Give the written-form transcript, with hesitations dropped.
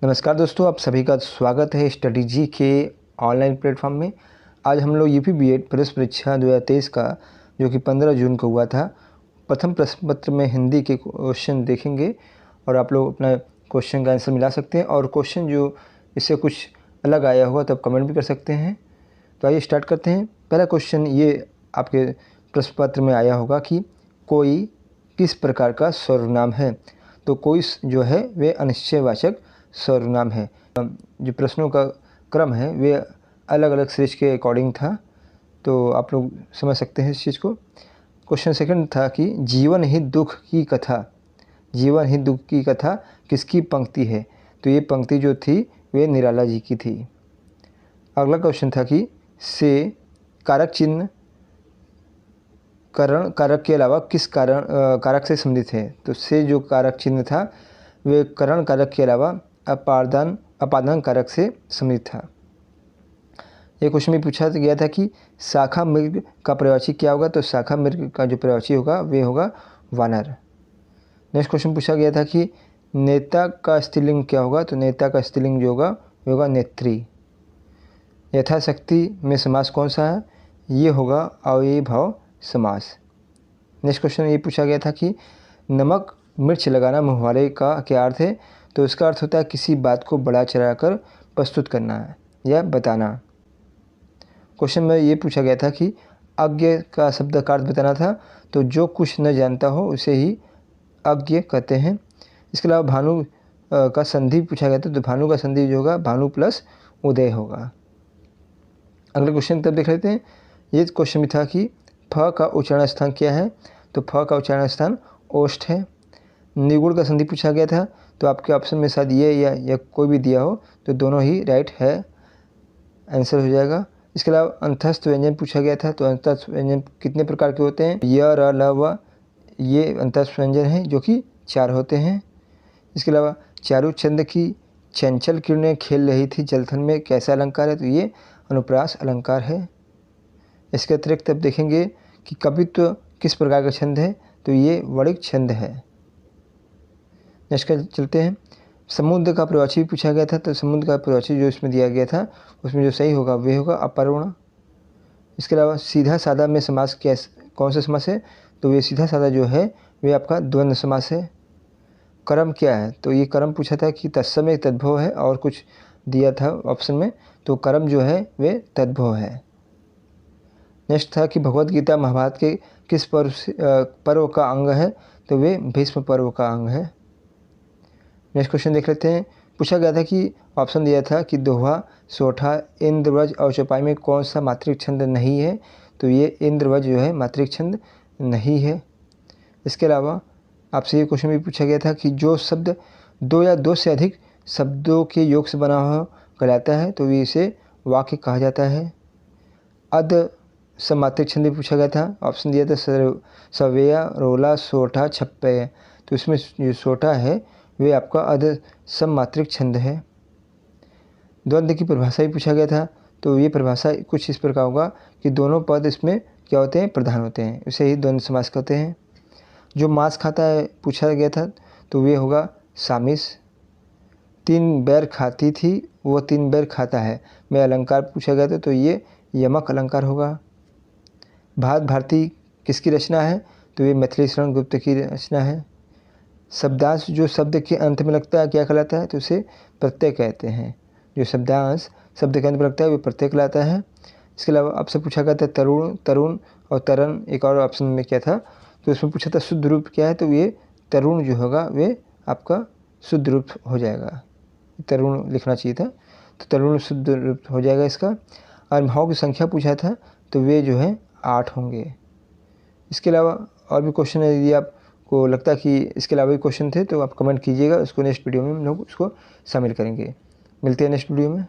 नमस्कार दोस्तों, आप सभी का स्वागत है स्टडी जी के ऑनलाइन प्लेटफॉर्म में। आज हम लोग यूपी बीएड प्रवेश परीक्षा 2023 का जो कि 15 जून को हुआ था, प्रथम प्रश्न पत्र में हिंदी के क्वेश्चन देखेंगे और आप लोग अपना क्वेश्चन का आंसर मिला सकते हैं। और क्वेश्चन जो इससे कुछ अलग आया हुआ तो आप कमेंट भी कर सकते हैं। तो आइए स्टार्ट करते हैं। पहला क्वेश्चन ये आपके प्रश्न पत्र में आया होगा कि कोई किस प्रकार का सर्वनाम है। तो कोई जो है वे अनिश्चयवाचक सर्वनाम है। जो प्रश्नों का क्रम है वे अलग अलग सीरीज के अकॉर्डिंग था, तो आप लोग समझ सकते हैं इस चीज़ को। क्वेश्चन सेकंड था कि जीवन ही दुख की कथा, जीवन ही दुख की कथा किसकी पंक्ति है। तो ये पंक्ति जो थी वे निराला जी की थी। अगला क्वेश्चन था कि से कारक चिन्ह करण कारक के अलावा किस कारक से संबंधित है। तो से जो कारक चिन्ह था वे करण कारक के अलावा अपादान कारक से संबंधित था। ये क्वेश्चन में पूछा गया था कि शाखा मृग का प्रवाची क्या होगा। तो शाखा मृग का जो प्रवाची होगा वे होगा वानर। नेक्स्ट क्वेश्चन पूछा गया था कि नेता का स्त्रीलिंग क्या होगा। तो नेता का स्त्रीलिंग जो होगा वे होगा नेत्री। यथाशक्ति में समास कौन सा है, ये होगा अव्ययी भाव समास। नेक्स्ट क्वेश्चन ये पूछा गया था कि नमक मिर्च लगाना मुहावरे का क्या अर्थ है। तो इसका अर्थ होता है किसी बात को बढ़ा चढ़ाकर प्रस्तुत करना है या बताना। क्वेश्चन में ये पूछा गया था कि अज्ञ का शब्द का अर्थ बताना था। तो जो कुछ न जानता हो उसे ही अज्ञ कहते हैं। इसके अलावा भानु का संधि पूछा गया था। तो भानु का संधि जो होगा भानु प्लस उदय होगा। अगले क्वेश्चन तब देख लेते हैं। ये क्वेश्चन भी था कि फ का उच्चारण स्थान क्या है। तो फ का उच्चारण स्थान ओष्ठ है। निगुण का संधि पूछा गया था। तो आपके ऑप्शन में शायद ये या कोई भी दिया हो, तो दोनों ही राइट है, आंसर हो जाएगा। इसके अलावा अंतस्थ व्यंजन पूछा गया था। तो अंतस्थ व्यंजन कितने प्रकार के होते हैं। य र ल व ये अंतस्थ व्यंजन हैं जो कि 4 होते हैं। इसके अलावा चारु छंद की चंचल किरणें खेल रही थी जलथन में कैसा अलंकार है। तो ये अनुप्रास अलंकार है। इसके अतिरिक्त अब देखेंगे कि कवित्व किस प्रकार का छंद है। तो ये वणिक छंद है। नेक्स्ट का चलते हैं। समुद्र का प्रवाची भी पूछा गया था। तो समुद्र का प्रवाची जो इसमें दिया गया था उसमें जो सही होगा वे होगा अपर्वण। इसके अलावा सीधा साधा में समास कौन सा समास है। तो ये सीधा साधा जो है वे आपका द्वंद्व समास है। कर्म क्या है। तो ये कर्म पूछा था कि तत्समय तद्भव है और कुछ दिया था ऑप्शन में। तो कर्म जो है वे तद्भव है। नेक्स्ट था कि भगवत गीता महाभारत के किस पर्व का अंग है। तो वे भीष्म पर्व का अंग है। नेक्स्ट क्वेश्चन देख लेते हैं। पूछा गया था कि ऑप्शन दिया था कि दोहा, सोठा, इंद्रव्रज और चौपाई में कौन सा मात्रिक छंद नहीं है। तो ये इंद्रव्रज जो है मात्रिक छंद नहीं है। इसके अलावा आपसे ये क्वेश्चन भी पूछा गया था कि जो शब्द 2 या 2 से अधिक शब्दों के योग से बना हुआ कहलाता है तो इसे वाक्य कहा जाता है। अद समात्रिक छंद भी पूछा गया था। ऑप्शन दिया था सवेया, रोला, सोठा, छप्पय। तो इसमें जो सोठा है वे आपका अध सममात्रिक छंद है। द्वंद्व की परिभाषा भी पूछा गया था। तो ये परिभाषा कुछ इस प्रकार होगा कि दोनों पद इसमें क्या होते हैं, प्रधान होते हैं, इसे ही द्वंद्व समास कहते हैं। जो मांस खाता है पूछा गया था। तो वे होगा सामिस। 3 बैर खाती थी वो 3 बैर खाता है में अलंकार पूछा गया था। तो ये यमक अलंकार होगा। भारत भारती किसकी रचना है। तो ये मैथिली शरण गुप्त की रचना है। शब्दांश जो शब्द के अंत में लगता है क्या कहलाता है। तो उसे प्रत्यय कहते हैं। जो शब्दांश शब्द के अंत में लगता है वो प्रत्यय कहलाता है। इसके अलावा आपसे पूछा गया था तरुण, तरुण और तरन। एक और ऑप्शन में क्या था। तो उसमें पूछा था शुद्ध रूप क्या है। तो ये तरुण जो होगा वे आपका शुद्ध रूप हो जाएगा। तरुण लिखना चाहिए था। तो तरुण शुद्ध रूप हो जाएगा इसका। और भाव की संख्या पूछा था। तो वे जो है 8 होंगे। इसके अलावा और भी क्वेश्चन है, यदि आपको लगता है कि इसके अलावा भी क्वेश्चन थे तो आप कमेंट कीजिएगा। उसको नेक्स्ट वीडियो में हम लोग उसको शामिल करेंगे। मिलते हैं नेक्स्ट वीडियो में।